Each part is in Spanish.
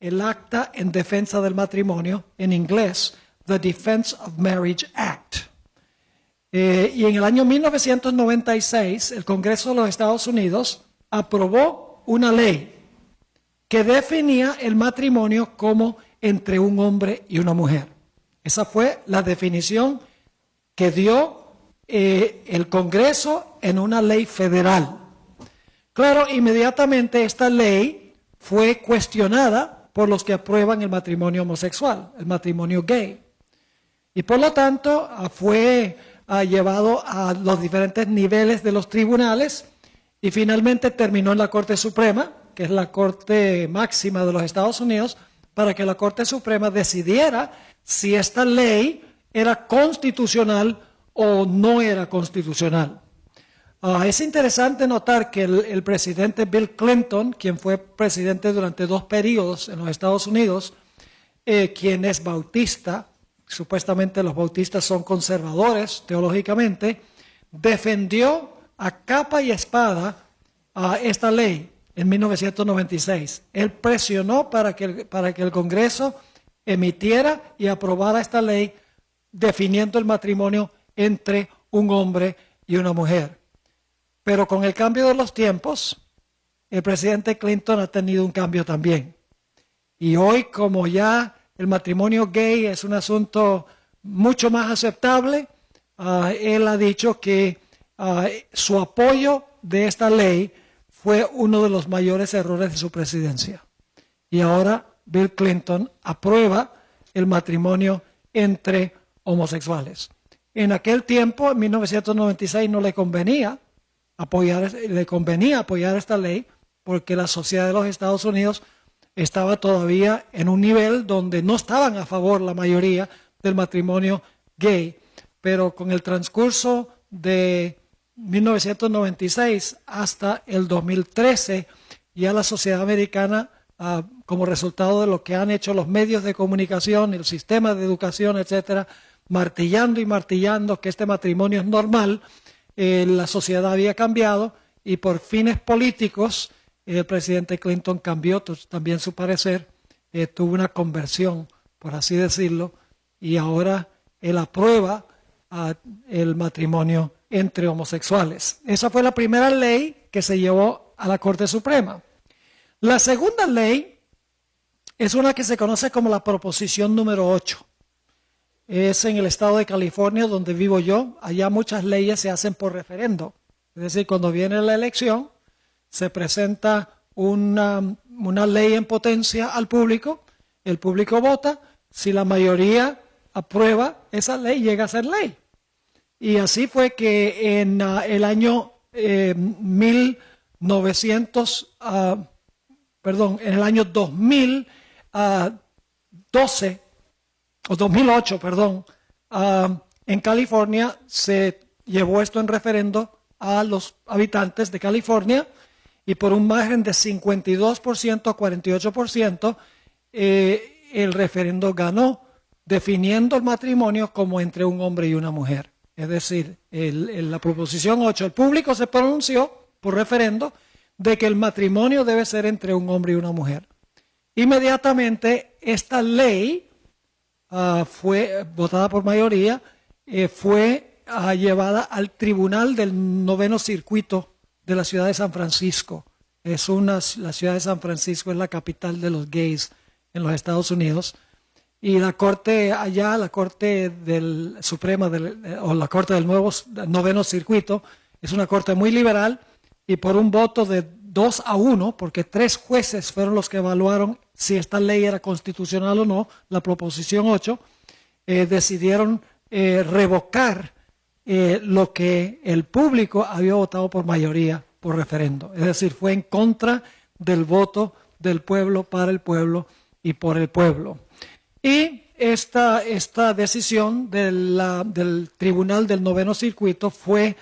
el Acta en Defensa del Matrimonio, en inglés, The Defense of Marriage Act. Y en el año 1996, el Congreso de los Estados Unidos aprobó una ley que definía el matrimonio como entre un hombre y una mujer. Esa fue la definición que dio el Congreso en una ley federal. Claro, inmediatamente esta ley fue cuestionada por los que aprueban el matrimonio homosexual, el matrimonio gay. Y por lo tanto fue llevado a los diferentes niveles de los tribunales y finalmente terminó en la Corte Suprema, que es la Corte máxima de los Estados Unidos, para que la Corte Suprema decidiera si esta ley era constitucional o no era constitucional. Es interesante notar que el presidente Bill Clinton, quien fue presidente durante 2 periodos en los Estados Unidos, quien es bautista, supuestamente los bautistas son conservadores teológicamente, defendió a capa y espada esta ley en 1996. Él presionó para que el Congreso emitiera y aprobara esta ley definiendo el matrimonio entre un hombre y una mujer. Pero con el cambio de los tiempos, el presidente Clinton ha tenido un cambio también. Y hoy, como ya el matrimonio gay es un asunto mucho más aceptable, él ha dicho que su apoyo de esta ley fue uno de los mayores errores de su presidencia. Y ahora Bill Clinton aprueba el matrimonio entre homosexuales. En aquel tiempo, en 1996, no le convenía apoyar esta ley porque la sociedad de los Estados Unidos estaba todavía en un nivel donde no estaban a favor la mayoría del matrimonio gay. Pero con el transcurso de 1996 hasta el 2013, ya la sociedad americana, como resultado de lo que han hecho los medios de comunicación, el sistema de educación, etcétera, martillando y martillando que este matrimonio es normal, la sociedad había cambiado y por fines políticos el presidente Clinton cambió también su parecer, tuvo una conversión, por así decirlo, y ahora él aprueba el matrimonio entre homosexuales. Esa fue la primera ley que se llevó a la Corte Suprema. La segunda ley es una que se conoce como la Proposición número 8. Es en el estado de California, donde vivo yo. Allá muchas leyes se hacen por referendo. Es decir, cuando viene la elección, se presenta una ley en potencia al público, el público vota, si la mayoría aprueba esa ley, llega a ser ley. Y así fue que en el año en el año 2012, o 2008, en California se llevó esto en referendo a los habitantes de California y por un margen de 52% a 48%, el referendo ganó, definiendo el matrimonio como entre un hombre y una mujer. Es decir, la Proposición 8, el público se pronunció por referendo de que el matrimonio debe ser entre un hombre y una mujer. Inmediatamente esta ley fue votada por mayoría, fue llevada al Tribunal del 9º Circuito de la ciudad de San Francisco. La ciudad de San Francisco es la capital de los gays en los Estados Unidos. Y la Corte allá, la Corte del Suprema o la Corte del 9º Circuito, es una corte muy liberal y por un voto de 2-1, porque 3 jueces fueron los que evaluaron si esta ley era constitucional o no, la Proposición 8, decidieron revocar lo que el público había votado por mayoría, por referendo. Es decir, fue en contra del voto del pueblo, para el pueblo y por el pueblo. Y esta decisión del Tribunal del 9º Circuito fue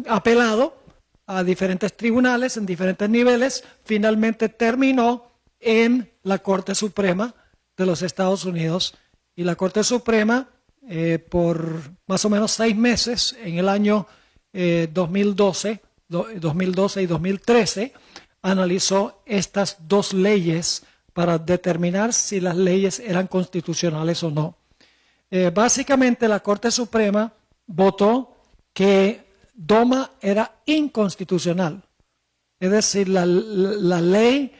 apelado a diferentes tribunales en diferentes niveles, finalmente terminó en la Corte Suprema de los Estados Unidos. Y la Corte Suprema, por más o menos 6 meses, en el año 2012 y 2013, analizó estas 2 leyes para determinar si las leyes eran constitucionales o no. Básicamente la Corte Suprema votó que DOMA era inconstitucional. Es decir, la ley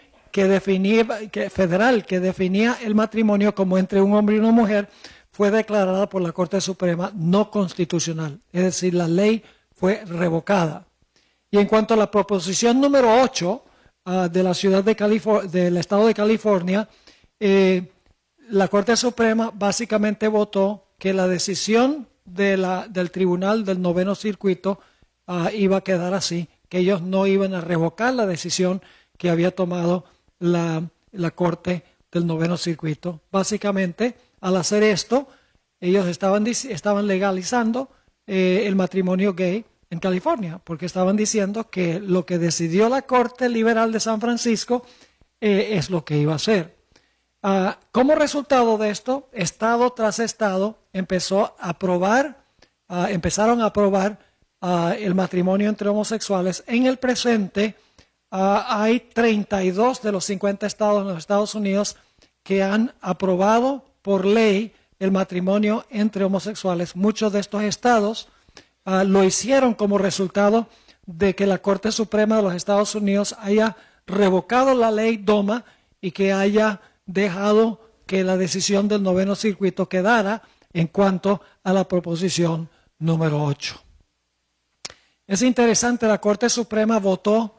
federal que definía el matrimonio como entre un hombre y una mujer fue declarada por la Corte Suprema no constitucional. Es decir, la ley fue revocada. Y en cuanto a la proposición número 8 de la ciudad del estado de California, la Corte Suprema básicamente votó que la decisión del tribunal del noveno circuito iba a quedar así, que ellos no iban a revocar la decisión que había tomado la Corte del noveno circuito. Básicamente, al hacer esto, ellos estaban legalizando el matrimonio gay en California, porque estaban diciendo que lo que decidió la Corte Liberal de San Francisco es lo que iba a hacer. Como resultado de esto, estado tras estado empezaron a aprobar el matrimonio entre homosexuales. En el presente hay 32 de los 50 estados en los Estados Unidos que han aprobado por ley el matrimonio entre homosexuales. Muchos de estos estados lo hicieron como resultado de que la Corte Suprema de los Estados Unidos haya revocado la ley DOMA y que haya dejado que la decisión del noveno circuito quedara en cuanto a la proposición número 8. Es interesante, la Corte Suprema votó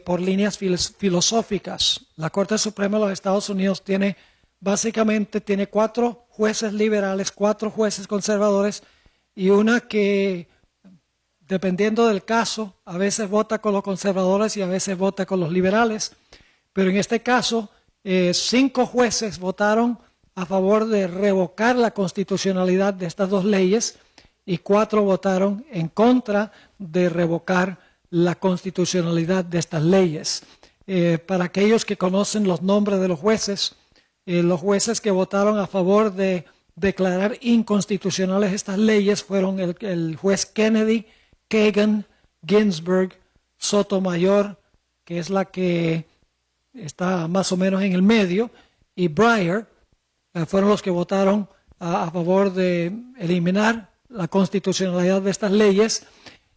por líneas filosóficas. La Corte Suprema de los Estados Unidos básicamente tiene 4 jueces liberales, 4 jueces conservadores y una que, dependiendo del caso, a veces vota con los conservadores y a veces vota con los liberales. Pero en este caso, 5 jueces votaron a favor de revocar la constitucionalidad de estas 2 leyes y 4 votaron en contra de revocar la constitucionalidad de estas leyes. Para aquellos que conocen los nombres de los jueces que votaron a favor de declarar inconstitucionales estas leyes fueron el juez Kennedy, Kagan, Ginsburg, Sotomayor, que es la que está más o menos en el medio, y Breyer, fueron los que votaron a favor de eliminar la constitucionalidad de estas leyes,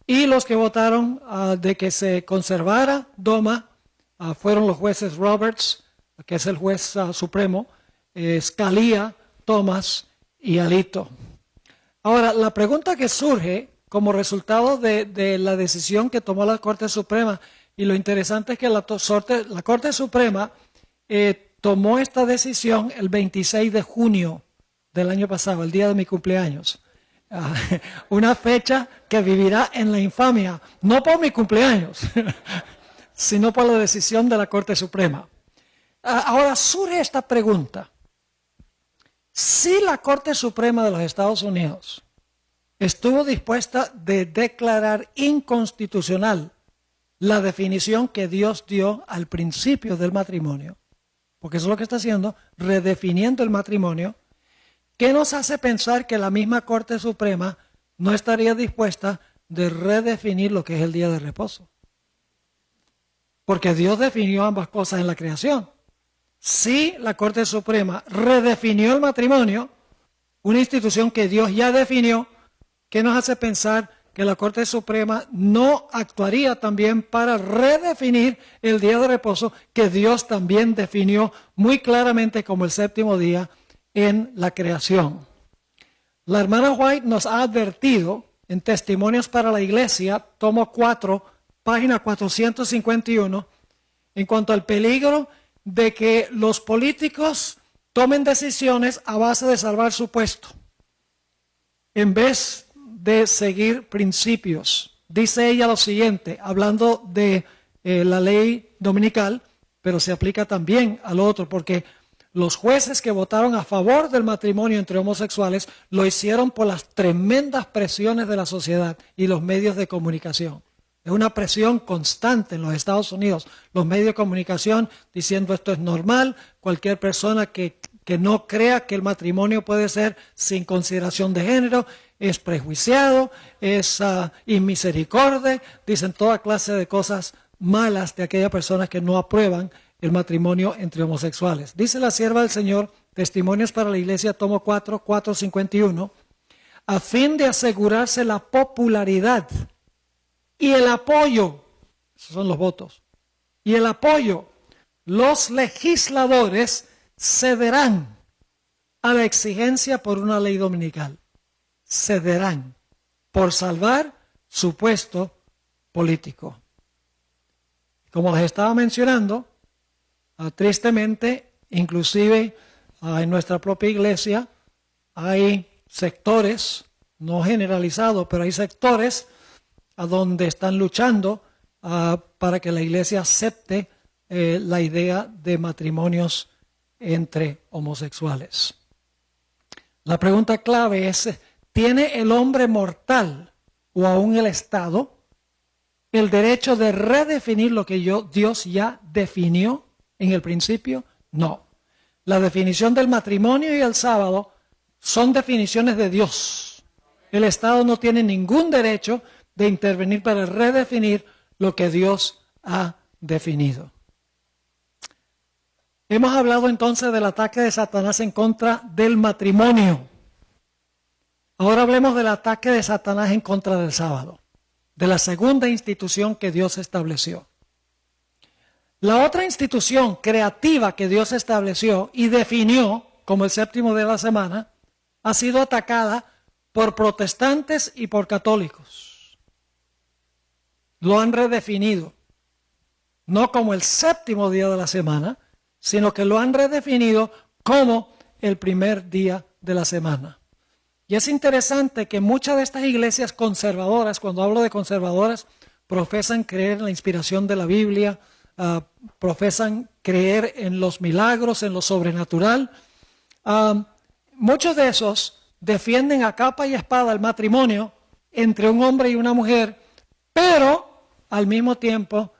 y los que votaron de que se conservara DOMA fueron los jueces Roberts, que es el juez supremo, Scalia, Thomas y Alito. Ahora, la pregunta que surge como resultado de la decisión que tomó la Corte Suprema, y lo interesante es que la Corte Suprema tomó esta decisión el 26 de junio del año pasado, el día de mi cumpleaños. Una fecha que vivirá en la infamia, no por mi cumpleaños, sino por la decisión de la Corte Suprema. Ahora surge esta pregunta. Si la Corte Suprema de los Estados Unidos estuvo dispuesta de declarar inconstitucional la definición que Dios dio al principio del matrimonio, porque eso es lo que está haciendo, redefiniendo el matrimonio, ¿qué nos hace pensar que la misma Corte Suprema no estaría dispuesta de redefinir lo que es el día de reposo? Porque Dios definió ambas cosas en la creación. Si la Corte Suprema redefinió el matrimonio, una institución que Dios ya definió, ¿qué nos hace pensar que la Corte Suprema no actuaría también para redefinir el día de reposo que Dios también definió muy claramente como el séptimo día en la creación? La hermana White nos ha advertido en Testimonios para la Iglesia, tomo 4, página 451, en cuanto al peligro de que los políticos tomen decisiones a base de salvar su puesto, en vez de seguir principios. Dice ella lo siguiente, hablando de la ley dominical, pero se aplica también al otro, porque los jueces que votaron a favor del matrimonio entre homosexuales lo hicieron por las tremendas presiones de la sociedad y los medios de comunicación. Es una presión constante en los Estados Unidos. Los medios de comunicación diciendo esto es normal, cualquier persona que no crea que el matrimonio puede ser sin consideración de género es prejuiciado, es inmisericordia, dicen toda clase de cosas malas de aquellas personas que no aprueban el matrimonio entre homosexuales. Dice la sierva del Señor, Testimonios para la Iglesia, tomo 4:51, a fin de asegurarse la popularidad y el apoyo, esos son los votos, y el apoyo, los legisladores cederán a la exigencia por una ley dominical. Cederán por salvar su puesto político. Como les estaba mencionando, tristemente, inclusive en nuestra propia iglesia, hay sectores, no generalizados, pero hay sectores a donde están luchando para que la iglesia acepte la idea de matrimonios entre homosexuales. La pregunta clave es, ¿tiene el hombre mortal o aún el Estado el derecho de redefinir lo que Dios ya definió en el principio? No. La definición del matrimonio y el sábado son definiciones de Dios. El Estado no tiene ningún derecho de intervenir para redefinir lo que Dios ha definido. Hemos hablado entonces del ataque de Satanás en contra del matrimonio. Ahora hablemos del ataque de Satanás en contra del sábado, de la segunda institución que Dios estableció. La otra institución creativa que Dios estableció y definió como el séptimo día de la semana ha sido atacada por protestantes y por católicos. Lo han redefinido, no como el séptimo día de la semana, sino que lo han redefinido como el primer día de la semana. Y es interesante que muchas de estas iglesias conservadoras, cuando hablo de conservadoras, profesan creer en la inspiración de la Biblia, profesan creer en los milagros, en lo sobrenatural. Muchos de esos defienden a capa y espada el matrimonio entre un hombre y una mujer, pero al mismo tiempo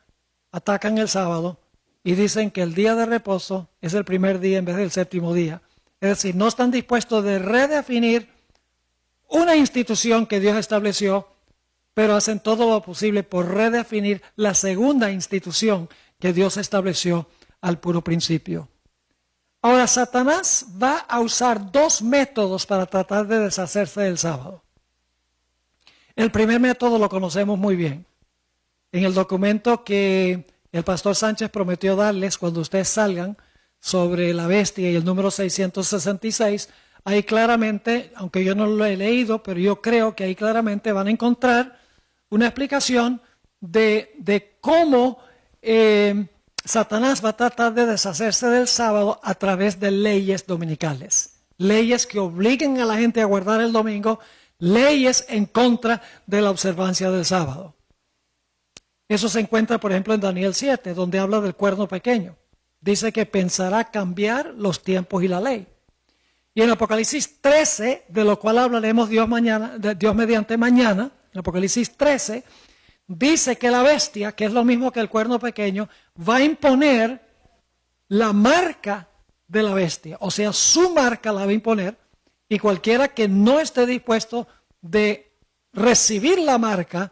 atacan el sábado y dicen que el día de reposo es el primer día en vez del séptimo día. Es decir, no están dispuestos de redefinir una institución que Dios estableció, pero hacen todo lo posible por redefinir la segunda institución que Dios estableció al puro principio. Ahora, Satanás va a usar dos métodos para tratar de deshacerse del sábado. El primer método lo conocemos muy bien. En el documento que el pastor Sánchez prometió darles cuando ustedes salgan sobre la bestia y el número 666, ahí claramente, aunque yo no lo he leído, pero yo creo que ahí claramente van a encontrar una explicación de cómo Satanás va a tratar de deshacerse del sábado a través de leyes dominicales. Leyes que obliguen a la gente a guardar el domingo, leyes en contra de la observancia del sábado. Eso se encuentra, por ejemplo, en Daniel 7, donde habla del cuerno pequeño. Dice que pensará cambiar los tiempos y la ley. Y en Apocalipsis 13, de lo cual hablaremos Dios mediante mañana, en Apocalipsis 13, dice que la bestia, que es lo mismo que el cuerno pequeño, va a imponer la marca de la bestia. O sea, su marca la va a imponer, y cualquiera que no esté dispuesto de recibir la marca,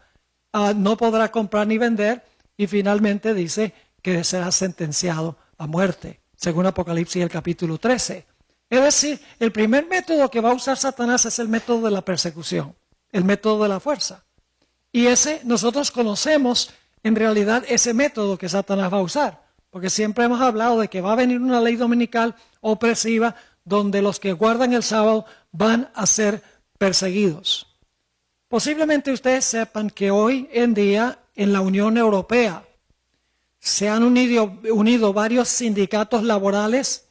no podrá comprar ni vender, y finalmente dice que será sentenciado a muerte, según Apocalipsis el capítulo 13. Es decir, el primer método que va a usar Satanás es el método de la persecución, el método de la fuerza. Y nosotros conocemos en realidad ese método que Satanás va a usar, porque siempre hemos hablado de que va a venir una ley dominical opresiva donde los que guardan el sábado van a ser perseguidos. Posiblemente ustedes sepan que hoy en día en la Unión Europea se han unido varios sindicatos laborales,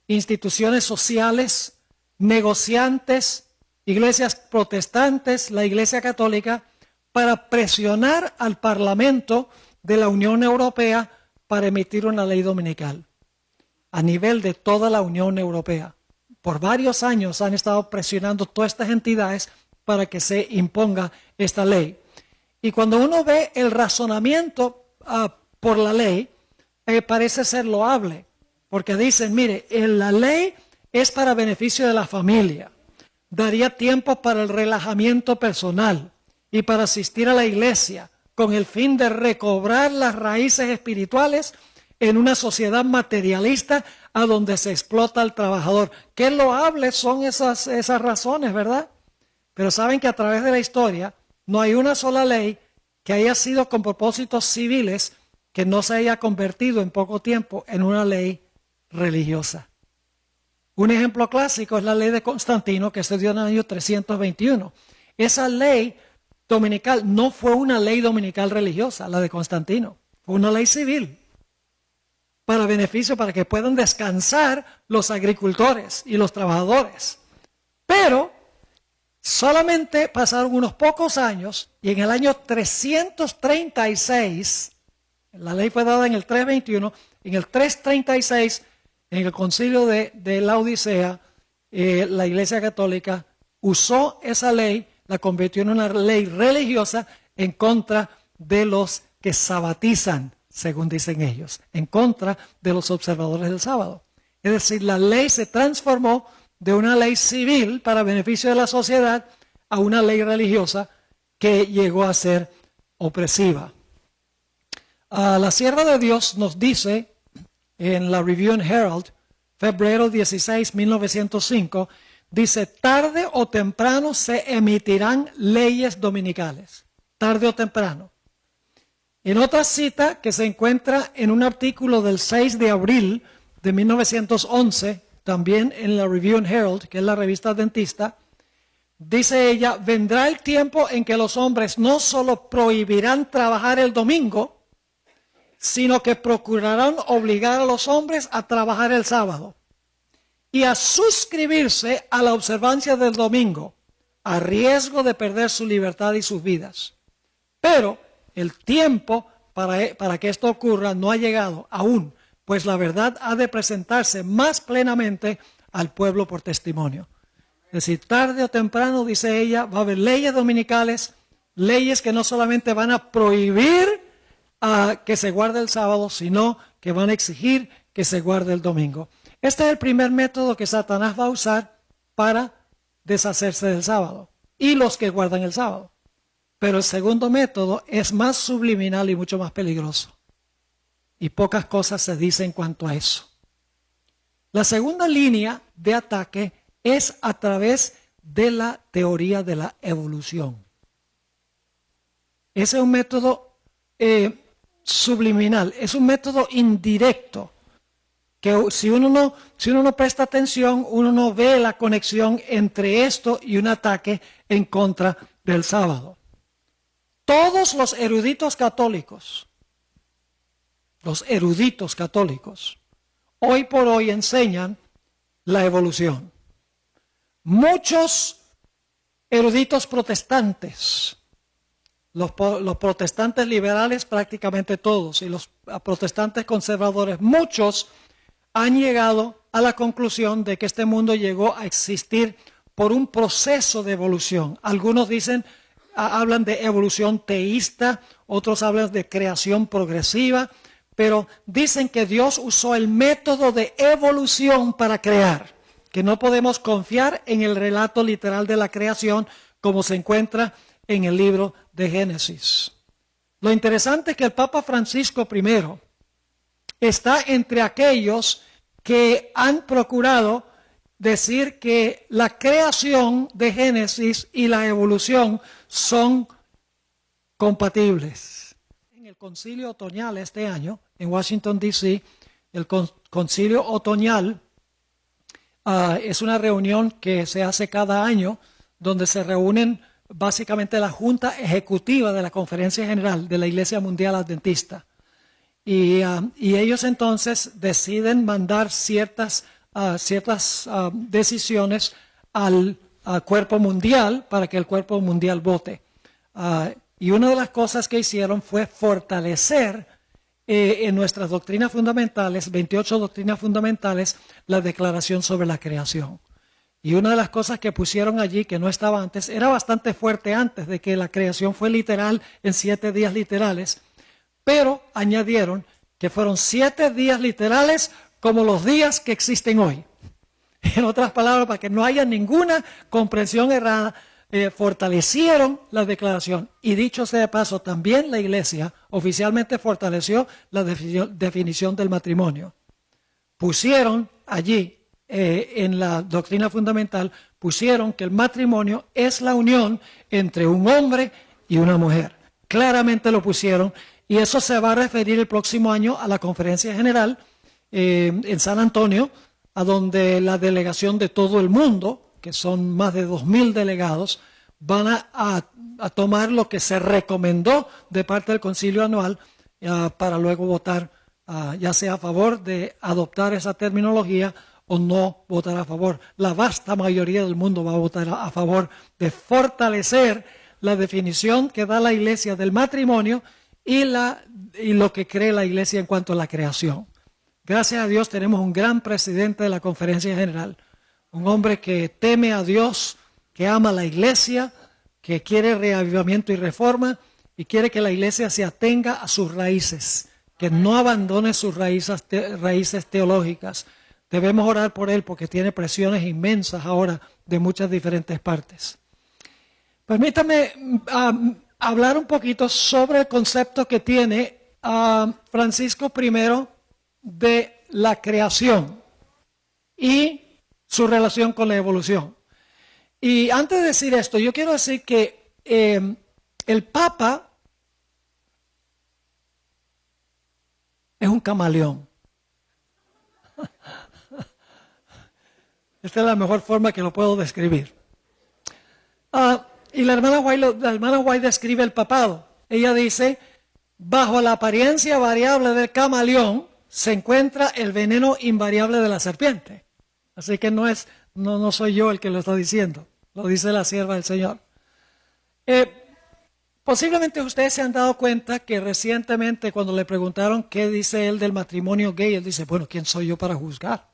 instituciones sociales, negociantes, iglesias protestantes, la Iglesia Católica, para presionar al Parlamento de la Unión Europea para emitir una ley dominical a nivel de toda la Unión Europea. Por varios años han estado presionando todas estas entidades para que se imponga esta ley. Y cuando uno ve el razonamiento por la ley, parece ser loable, porque dicen, mire, la ley es para beneficio de la familia, daría tiempo para el relajamiento personal y para asistir a la iglesia con el fin de recobrar las raíces espirituales en una sociedad materialista a donde se explota al trabajador. Qué loables son esas razones, ¿verdad? Pero saben que a través de la historia no hay una sola ley que haya sido con propósitos civiles que no se haya convertido en poco tiempo en una ley religiosa. Un ejemplo clásico es la ley de Constantino, que se dio en el año 321. Esa ley dominical no fue una ley dominical religiosa, la de Constantino. Fue una ley civil para beneficio, para que puedan descansar los agricultores y los trabajadores. Pero solamente pasaron unos pocos años y en el año 336, la ley fue dada en el 321, en el 336, en el concilio de la Odisea, la Iglesia Católica usó esa ley, la convirtió en una ley religiosa en contra de los que sabatizan, según dicen ellos, en contra de los observadores del sábado. Es decir, la ley se transformó de una ley civil para beneficio de la sociedad a una ley religiosa que llegó a ser opresiva. La Sierva de Dios nos dice en la Review and Herald, febrero 16, 1905, dice, tarde o temprano se emitirán leyes dominicales, tarde o temprano. En otra cita que se encuentra en un artículo del 6 de abril de 1911, también en la Review and Herald, que es la revista adventista, dice ella, vendrá el tiempo en que los hombres no solo prohibirán trabajar el domingo, sino que procurarán obligar a los hombres a trabajar el sábado y a suscribirse a la observancia del domingo, a riesgo de perder su libertad y sus vidas. Pero el tiempo para que esto ocurra no ha llegado aún, pues la verdad ha de presentarse más plenamente al pueblo por testimonio. Es decir, tarde o temprano, dice ella, va a haber leyes dominicales, leyes que no solamente van a prohibir que se guarde el sábado, sino que van a exigir que se guarde el domingo. Este es el primer método que Satanás va a usar para deshacerse del sábado y los que guardan el sábado. Pero el segundo método es más subliminal y mucho más peligroso. Y pocas cosas se dicen en cuanto a eso. La segunda línea de ataque es a través de la teoría de la evolución. Ese es un método subliminal, es un método indirecto, que si uno no presta atención, uno no ve la conexión entre esto y un ataque en contra del sábado. Todos los eruditos católicos, hoy por hoy enseñan la evolución. Muchos eruditos protestantes, los protestantes liberales prácticamente todos y los protestantes conservadores, muchos han llegado a la conclusión de que este mundo llegó a existir por un proceso de evolución. Algunos hablan de evolución teísta, otros hablan de creación progresiva, pero dicen que Dios usó el método de evolución para crear, que no podemos confiar en el relato literal de la creación como se encuentra en el libro de Génesis. Lo interesante es que el Papa Francisco I está entre aquellos que han procurado decir que la creación de Génesis y la evolución son compatibles. En el concilio otoñal este año, en Washington, D.C., el concilio otoñal es una reunión que se hace cada año donde se reúnen básicamente la Junta Ejecutiva de la Conferencia General de la Iglesia Mundial Adventista. Y ellos entonces deciden mandar ciertas decisiones al cuerpo mundial para que el cuerpo mundial vote. Y una de las cosas que hicieron fue fortalecer en nuestras doctrinas fundamentales, 28 doctrinas fundamentales, la declaración sobre la creación. Y una de las cosas que pusieron allí, que no estaba antes, era bastante fuerte antes de que la creación fue literal en 7 días literales, pero añadieron que fueron 7 días literales como los días que existen hoy. En otras palabras, para que no haya ninguna comprensión errada, fortalecieron la declaración. Y dicho sea de paso, también la Iglesia oficialmente fortaleció la definición del matrimonio. Pusieron allí, en la doctrina fundamental, pusieron que el matrimonio es la unión entre un hombre y una mujer. Claramente lo pusieron, y eso se va a referir el próximo año a la Conferencia General en San Antonio, a donde la delegación de todo el mundo, que son más de 2,000 delegados, van a tomar lo que se recomendó de parte del concilio anual para luego votar, ya sea a favor de adoptar esa terminología o no votar a favor. La vasta mayoría del mundo va a votar a favor de fortalecer la definición que da la Iglesia del matrimonio y lo que cree la Iglesia en cuanto a la creación. Gracias a Dios tenemos un gran presidente de la Conferencia General, un hombre que teme a Dios, que ama a la Iglesia, que quiere reavivamiento y reforma y quiere que la Iglesia se atenga a sus raíces, que no abandone sus raíces teológicas. Debemos orar por él porque tiene presiones inmensas ahora de muchas diferentes partes. Permítame hablar un poquito sobre el concepto que tiene Francisco I de la creación y su relación con la evolución. Y antes de decir esto, yo quiero decir que el Papa es un camaleón. Esta es la mejor forma que lo puedo describir. Y la hermana White describe el papado. Ella dice, bajo la apariencia variable del camaleón se encuentra el veneno invariable de la serpiente. Así que no soy yo el que lo está diciendo, lo dice la sierva del Señor. Posiblemente ustedes se han dado cuenta que recientemente cuando le preguntaron qué dice él del matrimonio gay, él dice, bueno, ¿quién soy yo para juzgar?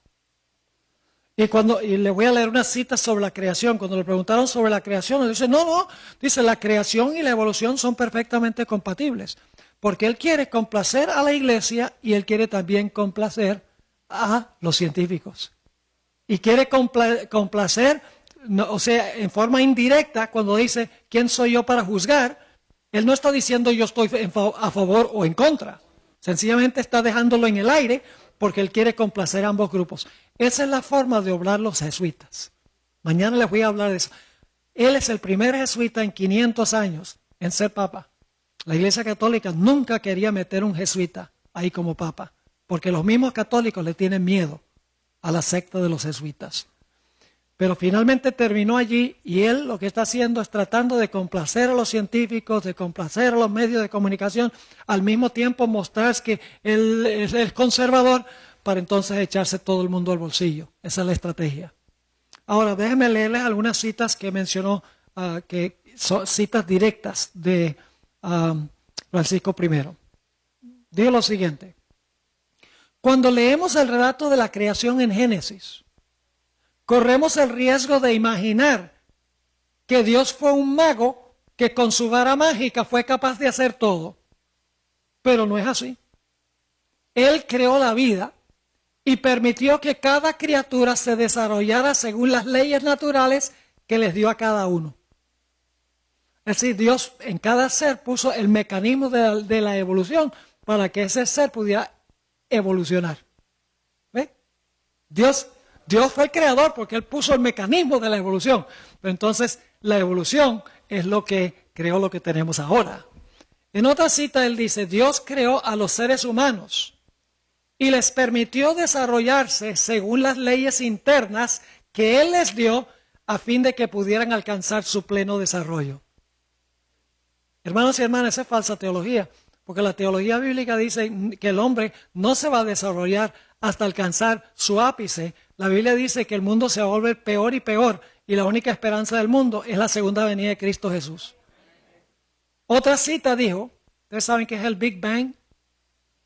Y le voy a leer una cita sobre la creación. Cuando le preguntaron sobre la creación, él dice, no, dice, la creación y la evolución son perfectamente compatibles. Porque él quiere complacer a la Iglesia y él quiere también complacer a los científicos. Y quiere complacer, o sea, en forma indirecta, cuando dice, ¿quién soy yo para juzgar? Él no está diciendo yo estoy a favor o en contra. Sencillamente está dejándolo en el aire porque él quiere complacer a ambos grupos. Esa es la forma de obrar los jesuitas. Mañana les voy a hablar de eso. Él es el primer jesuita en 500 años en ser papa. La Iglesia Católica nunca quería meter un jesuita ahí como papa, porque los mismos católicos le tienen miedo a la secta de los jesuitas. Pero finalmente terminó allí y él lo que está haciendo es tratando de complacer a los científicos, de complacer a los medios de comunicación, al mismo tiempo mostrar que él es conservador para entonces echarse todo el mundo al bolsillo. Esa es la estrategia. Ahora, déjenme leerles algunas citas que mencionó, que son citas directas de Francisco I. Digo lo siguiente. Cuando leemos el relato de la creación en Génesis, corremos el riesgo de imaginar que Dios fue un mago que con su vara mágica fue capaz de hacer todo. Pero no es así. Él creó la vida y permitió que cada criatura se desarrollara según las leyes naturales que les dio a cada uno. Es decir, Dios en cada ser puso el mecanismo de la evolución para que ese ser pudiera evolucionar. ¿Ve? Dios fue el creador porque Él puso el mecanismo de la evolución. Pero entonces la evolución es lo que creó lo que tenemos ahora. En otra cita Él dice, Dios creó a los seres humanos y les permitió desarrollarse según las leyes internas que Él les dio a fin de que pudieran alcanzar su pleno desarrollo. Hermanos y hermanas, esa es falsa teología, porque la teología bíblica dice que el hombre no se va a desarrollar hasta alcanzar su ápice. La Biblia dice que el mundo se va a volver peor y peor y la única esperanza del mundo es la segunda venida de Cristo Jesús. Otra cita dijo, ustedes saben que es el Big Bang,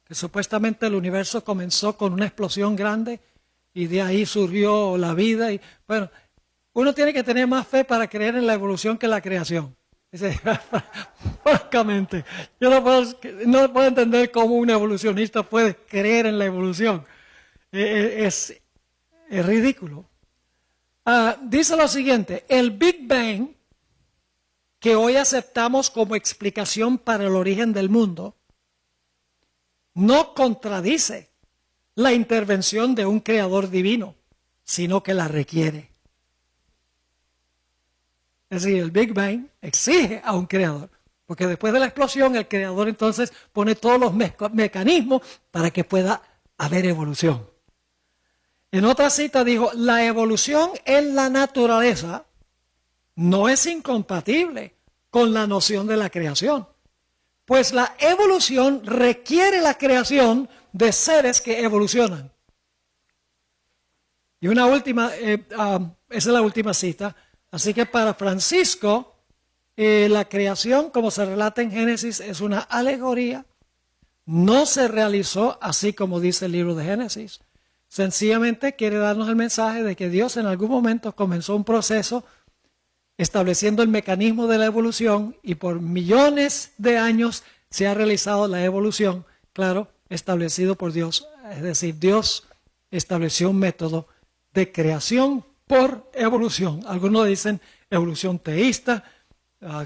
que supuestamente el universo comenzó con una explosión grande y de ahí surgió la vida. Y bueno, uno tiene que tener más fe para creer en la evolución que en la creación. Francamente, yo no puedo entender cómo un evolucionista puede creer en la evolución. Es ridículo. Dice lo siguiente, el Big Bang que hoy aceptamos como explicación para el origen del mundo no contradice la intervención de un creador divino, sino que la requiere. Es decir, el Big Bang exige a un creador, porque después de la explosión el creador entonces pone todos los mecanismos para que pueda haber evolución. En otra cita dijo, la evolución en la naturaleza no es incompatible con la noción de la creación, pues la evolución requiere la creación de seres que evolucionan. Y una última, esa es la última cita. Así que para Francisco, la creación, como se relata en Génesis, es una alegoría. No se realizó así como dice el libro de Génesis. Sencillamente quiere darnos el mensaje de que Dios en algún momento comenzó un proceso estableciendo el mecanismo de la evolución y por millones de años se ha realizado la evolución, claro, establecido por Dios. Es decir, Dios estableció un método de creación por evolución. Algunos dicen evolución teísta,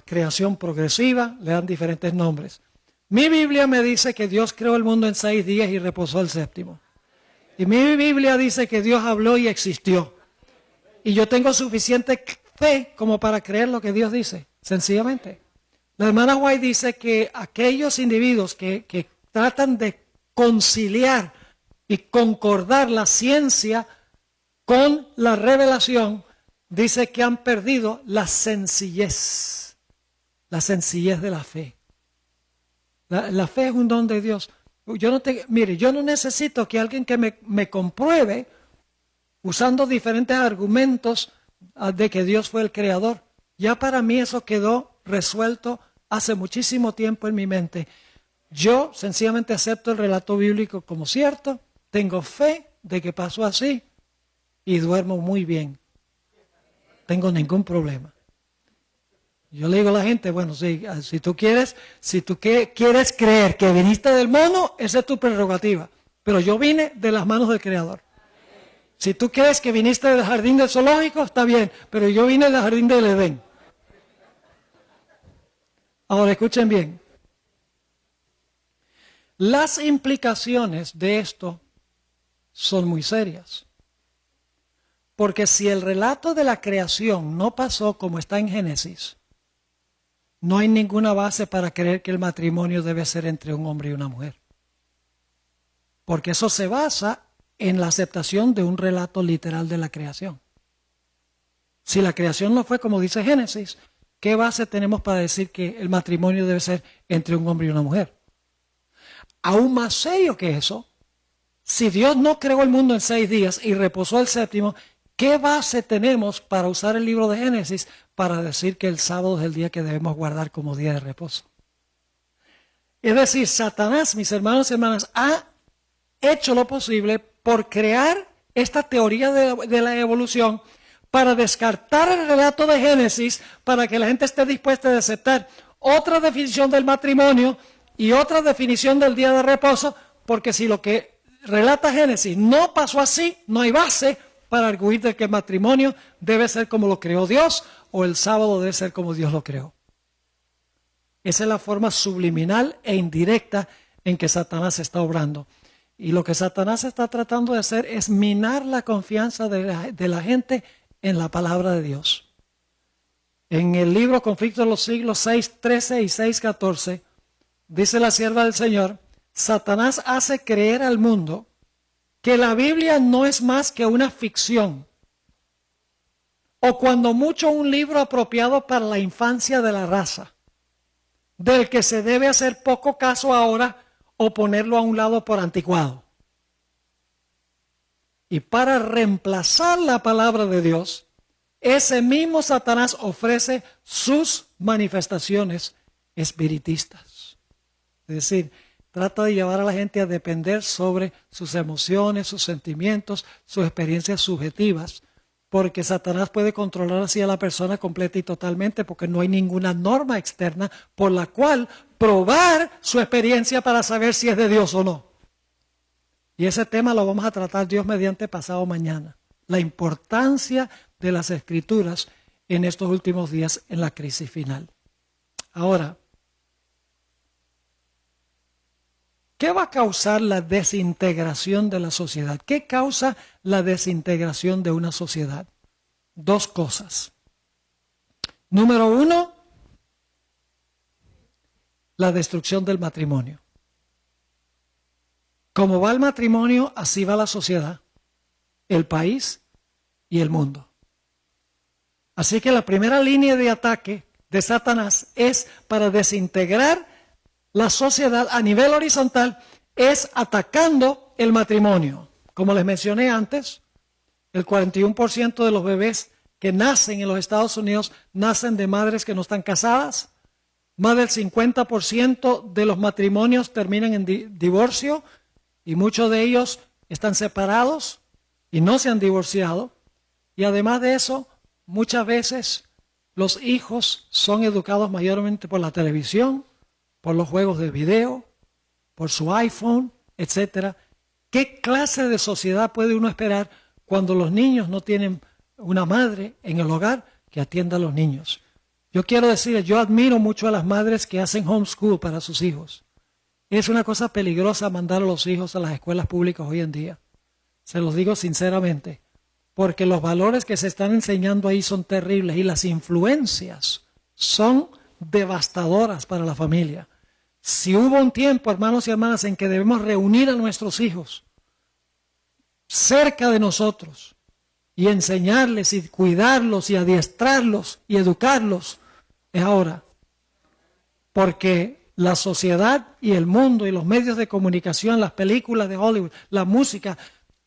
creación progresiva, le dan diferentes nombres. Mi Biblia me dice que Dios creó el mundo en 6 días y reposó el séptimo. Y mi Biblia dice que Dios habló y existió. Y yo tengo suficiente fe como para creer lo que Dios dice, sencillamente. La hermana White dice que aquellos individuos que tratan de conciliar y concordar la ciencia con la revelación, dice que han perdido la sencillez de la fe. La fe es un don de Dios. Yo no necesito que alguien que me compruebe usando diferentes argumentos de que Dios fue el creador. Ya para mí eso quedó resuelto hace muchísimo tiempo en mi mente. Yo sencillamente acepto el relato bíblico como cierto, tengo fe de que pasó así y duermo muy bien. No tengo ningún problema. Yo le digo a la gente, bueno, si tú quieres creer que viniste del mono, esa es tu prerrogativa. Pero yo vine de las manos del Creador. Si tú crees que viniste del jardín del zoológico, está bien, pero yo vine del jardín del Edén. Ahora escuchen bien. Las implicaciones de esto son muy serias. Porque si el relato de la creación no pasó como está en Génesis, no hay ninguna base para creer que el matrimonio debe ser entre un hombre y una mujer. Porque eso se basa en la aceptación de un relato literal de la creación. Si la creación no fue como dice Génesis, ¿qué base tenemos para decir que el matrimonio debe ser entre un hombre y una mujer? Aún más serio que eso, si Dios no creó el mundo en 6 días y reposó el séptimo, ¿qué base tenemos para usar el libro de Génesis para decir que el sábado es el día que debemos guardar como día de reposo? Es decir, Satanás, mis hermanos y hermanas, ha hecho lo posible por crear esta teoría de la evolución para descartar el relato de Génesis, para que la gente esté dispuesta a aceptar otra definición del matrimonio y otra definición del día de reposo, porque si lo que relata Génesis no pasó así, no hay base para arguir de que el matrimonio debe ser como lo creó Dios o el sábado debe ser como Dios lo creó. Esa es la forma subliminal e indirecta en que Satanás está obrando. Y lo que Satanás está tratando de hacer es minar la confianza de la gente en la palabra de Dios. En el libro Conflicto de los Siglos 6:13 y 6:14, dice la sierva del Señor, Satanás hace creer al mundo que la Biblia no es más que una ficción, o cuando mucho un libro apropiado para la infancia de la raza, del que se debe hacer poco caso ahora o ponerlo a un lado por anticuado. Y para reemplazar la palabra de Dios, ese mismo Satanás ofrece sus manifestaciones espiritistas. Es decir, trata de llevar a la gente a depender sobre sus emociones, sus sentimientos, sus experiencias subjetivas, porque Satanás puede controlar así a la persona completa y totalmente, porque no hay ninguna norma externa por la cual probar su experiencia para saber si es de Dios o no. Y ese tema lo vamos a tratar Dios mediante pasado mañana. La importancia de las Escrituras en estos últimos días en la crisis final. Ahora, ¿qué va a causar la desintegración de la sociedad? ¿Qué causa la desintegración de una sociedad? Dos cosas. Número uno, la destrucción del matrimonio. Como va el matrimonio, así va la sociedad, el país y el mundo. Así que la primera línea de ataque de Satanás es para desintegrar la sociedad a nivel horizontal, es atacando el matrimonio. Como les mencioné antes, el 41% de los bebés que nacen en los Estados Unidos nacen de madres que no están casadas. Más del 50% de los matrimonios terminan en divorcio y muchos de ellos están separados y no se han divorciado. Y además de eso, muchas veces los hijos son educados mayormente por la televisión, por los juegos de video, por su iPhone, etc. ¿Qué clase de sociedad puede uno esperar cuando los niños no tienen una madre en el hogar que atienda a los niños? Yo quiero decir, yo admiro mucho a las madres que hacen homeschool para sus hijos. Es una cosa peligrosa mandar a los hijos a las escuelas públicas hoy en día. Se los digo sinceramente, porque los valores que se están enseñando ahí son terribles y las influencias son devastadoras para la familia. Si hubo un tiempo, hermanos y hermanas, en que debemos reunir a nuestros hijos cerca de nosotros y enseñarles y cuidarlos y adiestrarlos y educarlos, es ahora. Porque la sociedad y el mundo y los medios de comunicación, las películas de Hollywood, la música,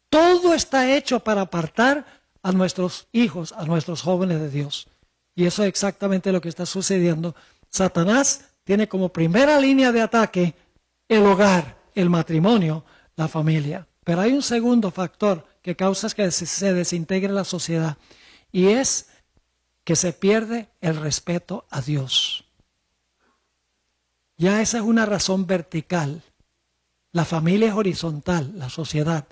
todo está hecho para apartar a nuestros hijos, a nuestros jóvenes de Dios. Y eso es exactamente lo que está sucediendo. Satanás tiene como primera línea de ataque el hogar, el matrimonio, la familia. Pero hay un segundo factor que causa que se desintegre la sociedad y es que se pierde el respeto a Dios. Ya esa es una razón vertical. La familia es horizontal, la sociedad.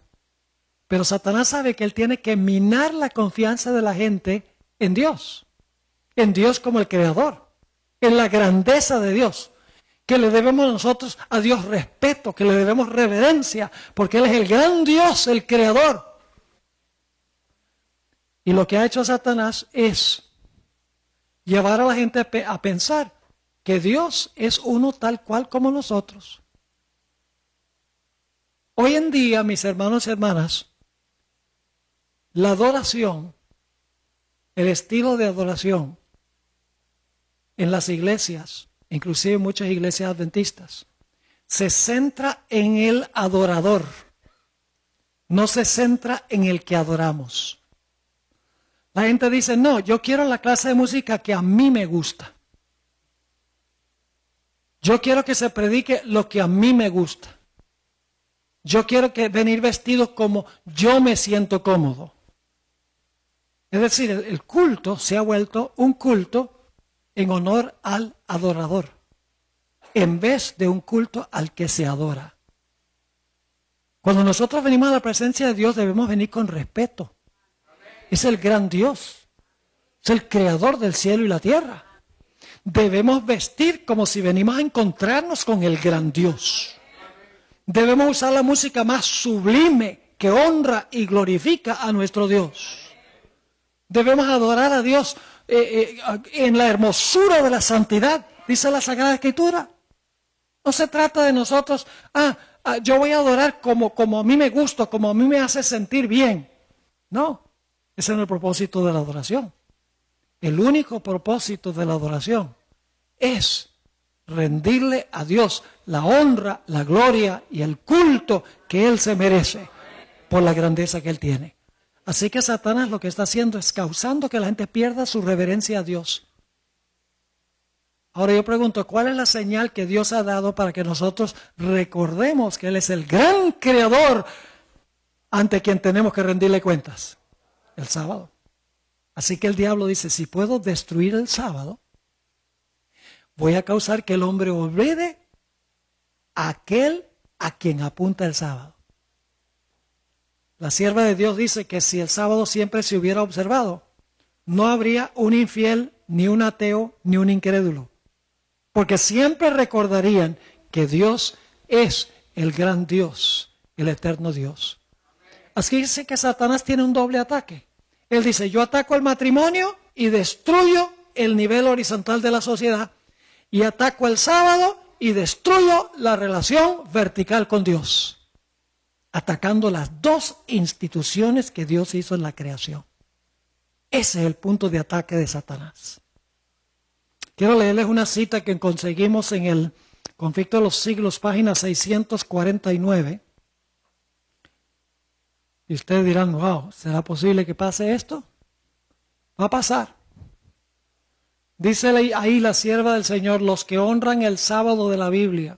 Pero Satanás sabe que él tiene que minar la confianza de la gente en Dios como el Creador, en la grandeza de Dios, que le debemos nosotros a Dios respeto, que le debemos reverencia, porque Él es el gran Dios, el Creador. Y lo que ha hecho Satanás es llevar a la gente a pensar que Dios es uno tal cual como nosotros. Hoy en día, mis hermanos y hermanas, la adoración, el estilo de adoración en las iglesias, inclusive muchas iglesias adventistas, se centra en el adorador, no se centra en el que adoramos. La gente dice, no, yo quiero la clase de música que a mí me gusta. Yo quiero que se predique lo que a mí me gusta. Yo quiero venir vestido como yo me siento cómodo. Es decir, el culto se ha vuelto un culto en honor al adorador, en vez de un culto al que se adora. Cuando nosotros venimos a la presencia de Dios debemos venir con respeto. Es el gran Dios, es el creador del cielo y la tierra. Debemos vestir como si venimos a encontrarnos con el gran Dios. Debemos usar la música más sublime que honra y glorifica a nuestro Dios. Debemos adorar a Dios en la hermosura de la santidad, dice la Sagrada Escritura. No se trata de nosotros, yo voy a adorar como a mí me gusta, como a mí me hace sentir bien. No, ese no es el propósito de la adoración. El único propósito de la adoración es rendirle a Dios la honra, la gloria y el culto que Él se merece por la grandeza que Él tiene. Así que Satanás lo que está haciendo es causando que la gente pierda su reverencia a Dios. Ahora yo pregunto, ¿cuál es la señal que Dios ha dado para que nosotros recordemos que Él es el gran creador ante quien tenemos que rendirle cuentas? El sábado. Así que el diablo dice, si puedo destruir el sábado, voy a causar que el hombre olvide a aquel a quien apunta el sábado. La sierva de Dios dice que si el sábado siempre se hubiera observado, no habría un infiel, ni un ateo, ni un incrédulo. porque siempre recordarían que Dios es el gran Dios, el eterno Dios. Así dice que Satanás tiene un doble ataque. Él dice, yo ataco el matrimonio y destruyo el nivel horizontal de la sociedad, y ataco el sábado y destruyo la relación vertical con Dios, atacando las dos instituciones que Dios hizo en la creación. Ese es el punto de ataque de Satanás. Quiero leerles una cita que conseguimos en el Conflicto de los Siglos, página 649. Y ustedes dirán, wow, ¿será posible que pase esto? Va a pasar. Dice ahí la sierva del Señor, los que honran el sábado de la Biblia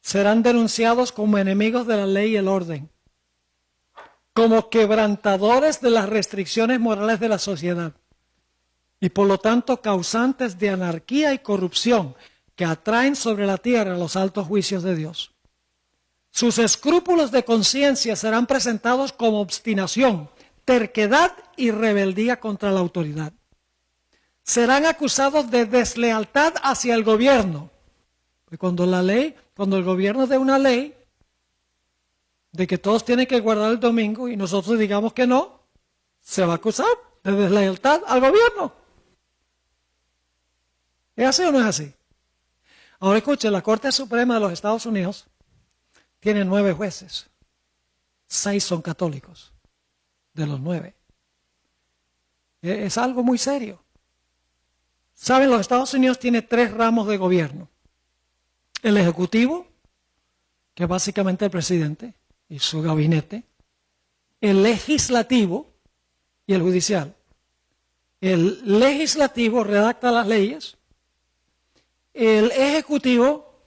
serán denunciados como enemigos de la ley y el orden, como quebrantadores de las restricciones morales de la sociedad y por lo tanto causantes de anarquía y corrupción que atraen sobre la tierra los altos juicios de Dios. Sus escrúpulos de conciencia serán presentados como obstinación, terquedad y rebeldía contra la autoridad. Serán acusados de deslealtad hacia el gobierno. Y cuando el gobierno dé una ley de que todos tienen que guardar el domingo y nosotros digamos que no, se va a acusar de deslealtad al gobierno. ¿Es así o no es así? Ahora escuchen, la Corte Suprema de los Estados Unidos tiene 9 jueces. 6 son católicos, de los 9. Es algo muy serio. Saben, los Estados Unidos tiene 3 ramos de gobierno. El ejecutivo, que es básicamente el presidente y su gabinete. El legislativo y el judicial. El legislativo redacta las leyes. El ejecutivo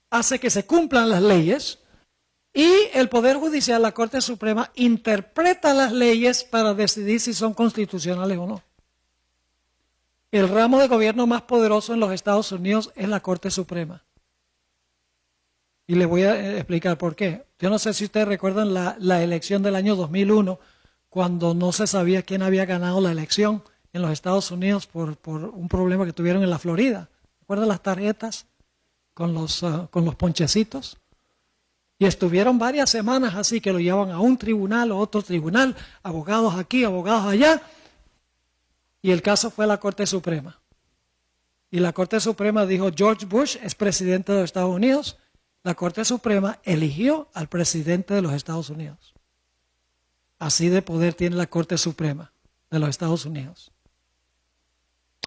hace que se cumplan las leyes. Y el Poder Judicial, la Corte Suprema, interpreta las leyes para decidir si son constitucionales o no. El ramo de gobierno más poderoso en los Estados Unidos es la Corte Suprema. Y les voy a explicar por qué. Yo no sé si ustedes recuerdan la elección del año 2001, cuando no se sabía quién había ganado la elección en los Estados Unidos por un problema que tuvieron en la Florida. ¿Recuerdan las tarjetas con los ponchecitos? Y estuvieron varias semanas así, que lo llevaban a un tribunal o otro tribunal, abogados aquí, abogados allá. Y el caso fue a la Corte Suprema. Y la Corte Suprema dijo, George Bush es presidente de los Estados Unidos. La Corte Suprema eligió al presidente de los Estados Unidos. Así de poder tiene la Corte Suprema de los Estados Unidos.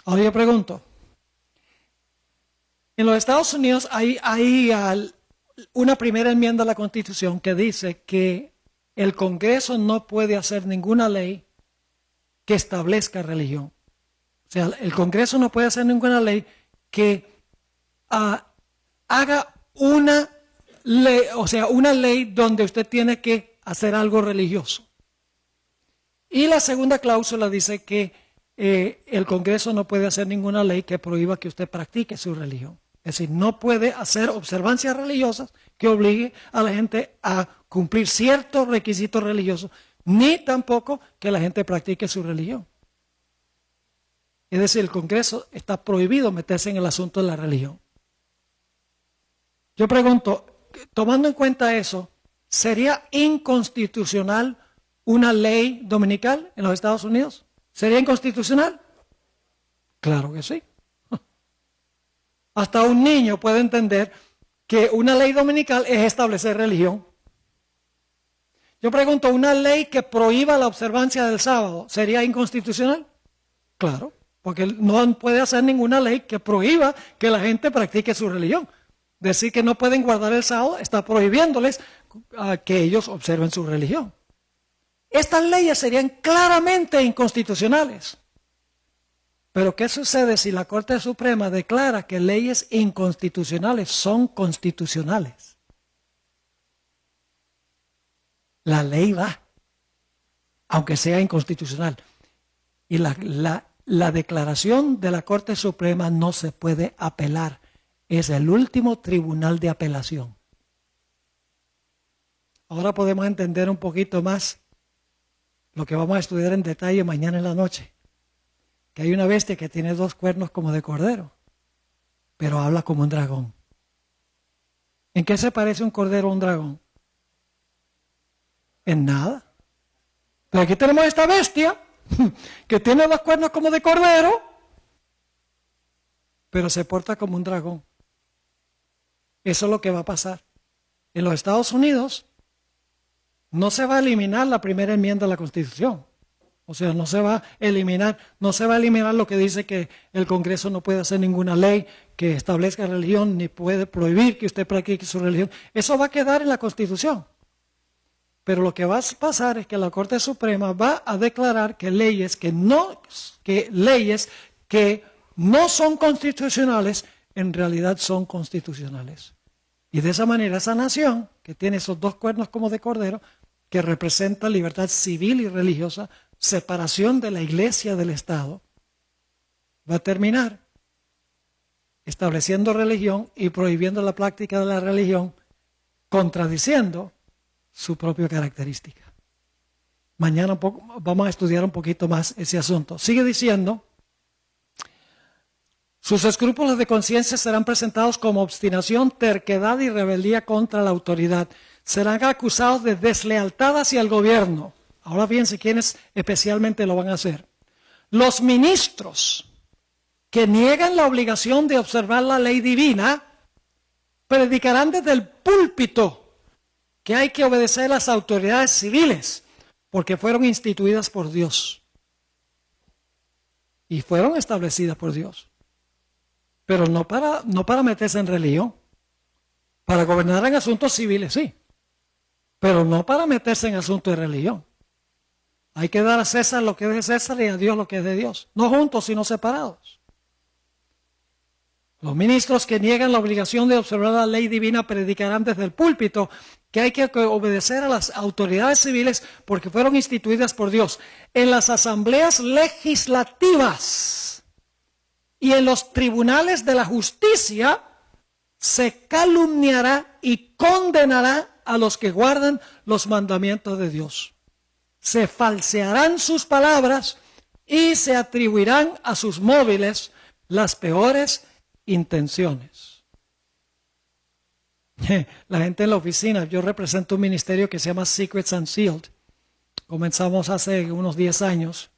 Ahora yo pregunto, en los Estados Unidos hay una primera enmienda a la Constitución que dice que el Congreso no puede hacer ninguna ley que establezca religión. O sea, el Congreso no puede hacer ninguna ley que haga una ley, o sea, una ley donde usted tiene que hacer algo religioso. Y la segunda cláusula dice que el Congreso no puede hacer ninguna ley que prohíba que usted practique su religión. Es decir, no puede hacer observancias religiosas que obligue a la gente a cumplir ciertos requisitos religiosos, ni tampoco que la gente practique su religión. Es decir, el Congreso está prohibido meterse en el asunto de la religión. Yo pregunto, tomando en cuenta eso, ¿sería inconstitucional una ley dominical en los Estados Unidos? ¿Sería inconstitucional? Claro que sí. Hasta un niño puede entender que una ley dominical es establecer religión. Yo pregunto, ¿una ley que prohíba la observancia del sábado sería inconstitucional? Claro, porque no puede hacer ninguna ley que prohíba que la gente practique su religión. Decir que no pueden guardar el sábado está prohibiéndoles que ellos observen su religión. Estas leyes serían claramente inconstitucionales. Pero ¿qué sucede si la Corte Suprema declara que leyes inconstitucionales son constitucionales? La ley va, aunque sea inconstitucional. Y la declaración de la Corte Suprema no se puede apelar. Es el último tribunal de apelación. Ahora podemos entender un poquito más lo que vamos a estudiar en detalle mañana en la noche. Que hay una bestia que tiene 2 cuernos como de cordero. pero habla como un dragón. ¿En qué se parece un cordero a un dragón? En nada. Pero aquí tenemos esta bestia que tiene los cuernos como de cordero, pero se porta como un dragón. Eso es lo que va a pasar. En los Estados Unidos no se va a eliminar la primera enmienda de la Constitución. O sea, no se va a eliminar lo que dice que el Congreso no puede hacer ninguna ley que establezca religión, ni puede prohibir que usted practique su religión. Eso va a quedar en la Constitución. Pero lo que va a pasar es que la Corte Suprema va a declarar que leyes que no son constitucionales, en realidad son constitucionales. Y de esa manera esa nación, que tiene esos dos cuernos como de cordero, que representa libertad civil y religiosa, separación de la iglesia del Estado, va a terminar estableciendo religión y prohibiendo la práctica de la religión, contradiciendo su propia característica. Mañana vamos a estudiar un poquito más ese asunto. Sigue diciendo, sus escrúpulos de conciencia serán presentados como obstinación, terquedad y rebeldía contra la autoridad. Serán acusados de deslealtad hacia el gobierno. Ahora fíjense quiénes especialmente lo van a hacer. Los ministros que niegan la obligación de observar la ley divina predicarán desde el púlpito que hay que obedecer a las autoridades civiles porque fueron instituidas por Dios y fueron establecidas por Dios, pero no para meterse en religión, para gobernar en asuntos civiles, sí, pero no para meterse en asuntos de religión. Hay que dar a César lo que es de César y a Dios lo que es de Dios, no juntos sino separados. Los ministros que niegan la obligación de observar la ley divina predicarán desde el púlpito que hay que obedecer a las autoridades civiles porque fueron instituidas por Dios. En las asambleas legislativas y en los tribunales de la justicia se calumniará y condenará a los que guardan los mandamientos de Dios. Se falsearán sus palabras y se atribuirán a sus móviles las peores intenciones. La gente en la oficina, yo represento un ministerio que se llama Secrets Unsealed. Comenzamos hace unos 10 años.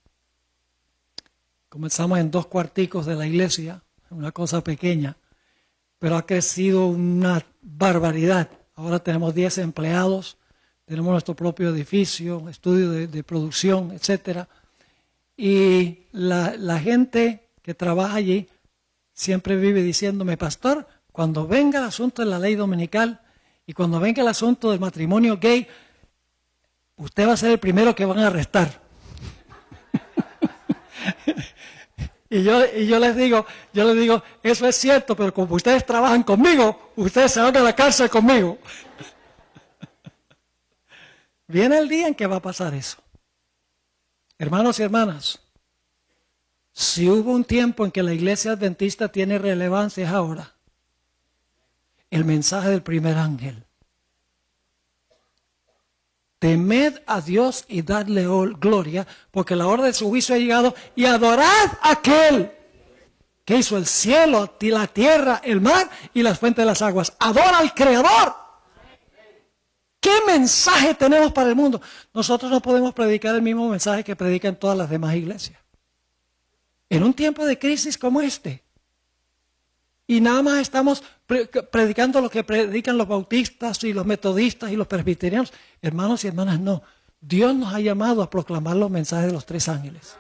Comenzamos en 2 cuarticos de la iglesia, una cosa pequeña, pero ha crecido una barbaridad. Ahora tenemos 10 empleados, tenemos nuestro propio edificio, estudio de producción, etc. Y la gente que trabaja allí siempre vive diciéndome, pastor, cuando venga el asunto de la ley dominical y cuando venga el asunto del matrimonio gay, usted va a ser el primero que van a arrestar. y yo les digo, eso es cierto, pero como ustedes trabajan conmigo, ustedes se van a la cárcel conmigo. Viene el día en que va a pasar eso. Hermanos y hermanas, si hubo un tiempo en que la iglesia adventista tiene relevancia es ahora. El mensaje del primer ángel. Temed a Dios y dadle gloria, porque la hora de su juicio ha llegado, y adorad a aquel que hizo el cielo, la tierra, el mar y las fuentes de las aguas. Adora al Creador. ¿Qué mensaje tenemos para el mundo? Nosotros no podemos predicar el mismo mensaje que predican todas las demás iglesias. En un tiempo de crisis como este, y nada más estamos predicando lo que predican los bautistas y los metodistas y los presbiterianos. Hermanos y hermanas, no. Dios nos ha llamado a proclamar los mensajes de los 3 ángeles.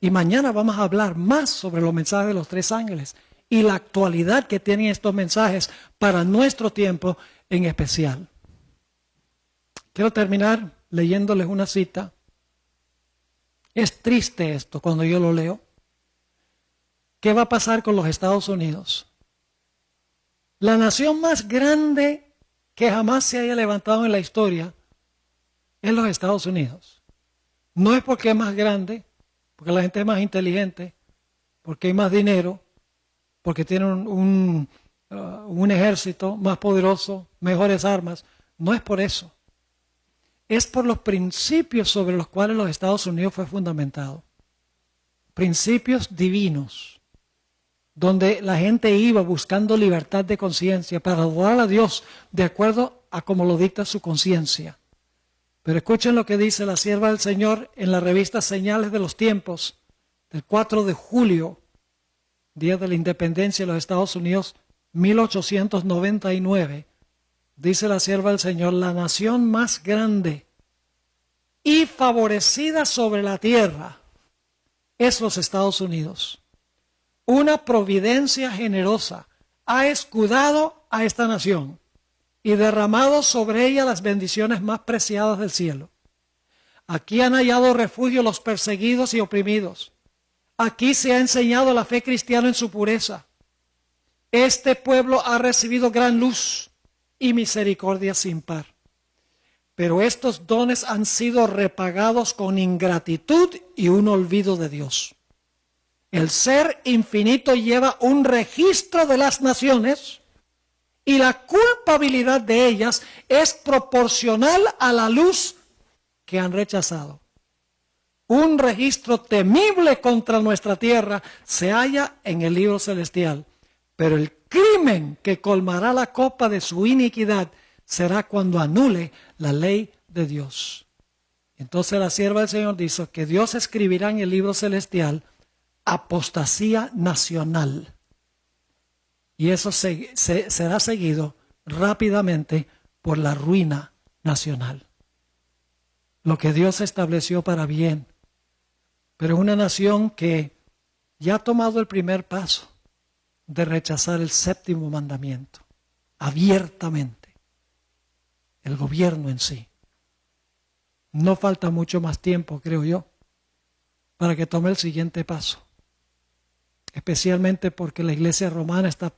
Y mañana vamos a hablar más sobre los mensajes de los 3 ángeles y la actualidad que tienen estos mensajes para nuestro tiempo en especial. Quiero terminar leyéndoles una cita. Es triste esto cuando yo lo leo. ¿Qué va a pasar con los Estados Unidos? La nación más grande que jamás se haya levantado en la historia es los Estados Unidos. No es porque es más grande, porque la gente es más inteligente, porque hay más dinero, porque tiene un ejército más poderoso, mejores armas. No es por eso. Es por los principios sobre los cuales los Estados Unidos fue fundamentado. Principios divinos. donde la gente iba buscando libertad de conciencia para adorar a Dios de acuerdo a como lo dicta su conciencia. Pero escuchen lo que dice la sierva del Señor en la revista Señales de los Tiempos, del 4 de julio, Día de la Independencia de los Estados Unidos, 1899. Dice la sierva del Señor: la nación más grande y favorecida sobre la tierra es los Estados Unidos. Una providencia generosa ha escudado a esta nación y derramado sobre ella las bendiciones más preciadas del cielo. Aquí han hallado refugio los perseguidos y oprimidos. Aquí se ha enseñado la fe cristiana en su pureza. Este pueblo ha recibido gran luz y misericordia sin par. Pero estos dones han sido repagados con ingratitud y un olvido de Dios. El Ser Infinito lleva un registro de las naciones y la culpabilidad de ellas es proporcional a la luz que han rechazado. Un registro temible contra nuestra tierra se halla en el libro celestial, pero el crimen que colmará la copa de su iniquidad será cuando anule la ley de Dios. Entonces la sierva del Señor dice que Dios escribirá en el libro celestial apostasía nacional. Y eso será seguido rápidamente por la ruina nacional. Lo que Dios estableció para bien. Pero es una nación que ya ha tomado el primer paso de rechazar el séptimo mandamiento abiertamente. El gobierno en sí. No falta mucho más tiempo, creo yo, para que tome el siguiente paso. Especialmente porque la Iglesia romana está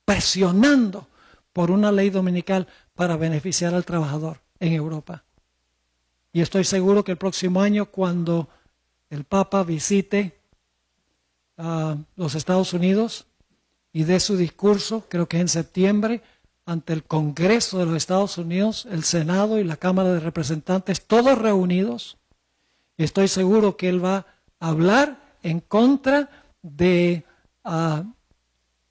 presionando por una ley dominical para beneficiar al trabajador en Europa. Y estoy seguro que el próximo año, cuando el Papa visite los Estados Unidos y dé su discurso, creo que es en septiembre, ante el Congreso de los Estados Unidos, el Senado y la Cámara de Representantes, todos reunidos, estoy seguro que él va a hablar en contra de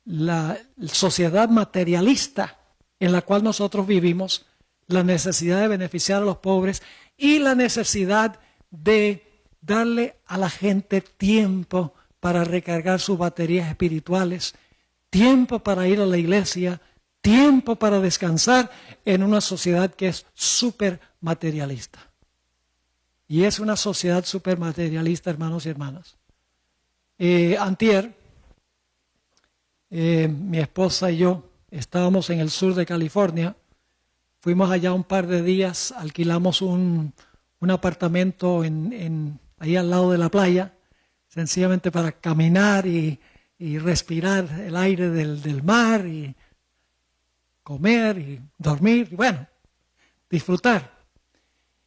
la sociedad materialista en la cual nosotros vivimos, la necesidad de beneficiar a los pobres y la necesidad de darle a la gente tiempo para recargar sus baterías espirituales, tiempo para ir a la iglesia, tiempo para descansar en una sociedad que es súper materialista. Y es una sociedad súper materialista, hermanos y hermanas. Antier, mi esposa y yo estábamos en el sur de California, fuimos allá un par de días, alquilamos un apartamento ahí al lado de la playa, sencillamente para caminar y respirar el aire del mar y comer y dormir, y bueno, disfrutar.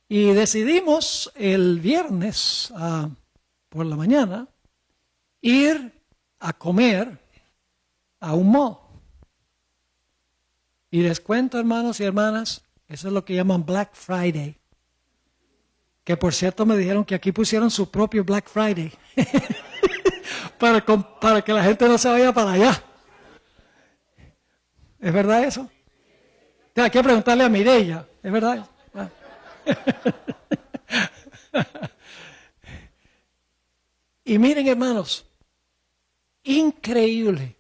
Y decidimos el viernes por la mañana ir a comer a un mall. Y les cuento, hermanos y hermanas, eso es lo que llaman Black Friday. Que por cierto me dijeron que aquí pusieron su propio Black Friday para que la gente no se vaya para allá. ¿Es verdad eso? Hay que preguntarle a Mireya, ¿es verdad? Y miren, hermanos, increíble.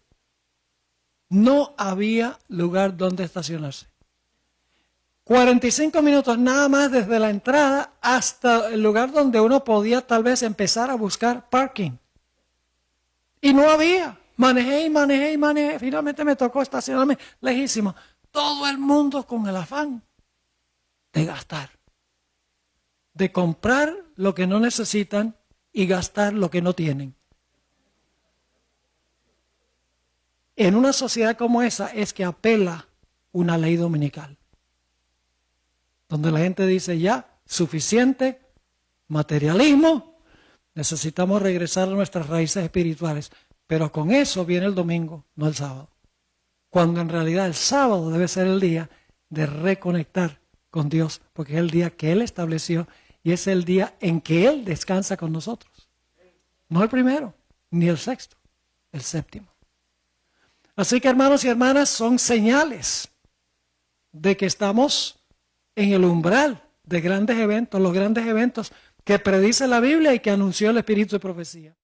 No había lugar donde estacionarse. 45 minutos nada más desde la entrada hasta el lugar donde uno podía tal vez empezar a buscar parking. Y no había. Manejé. Finalmente me tocó estacionarme lejísimo. Todo el mundo con el afán de gastar. De comprar lo que no necesitan y gastar lo que no tienen. En una sociedad como esa es que apela una ley dominical. Donde la gente dice ya, suficiente, materialismo, necesitamos regresar a nuestras raíces espirituales. Pero con eso viene el domingo, no el sábado. Cuando en realidad el sábado debe ser el día de reconectar con Dios, porque es el día que Él estableció y es el día en que Él descansa con nosotros. No el primero, ni el sexto, el séptimo. Así que, hermanos y hermanas, son señales de que estamos en el umbral de grandes eventos, los grandes eventos que predice la Biblia y que anunció el Espíritu de profecía.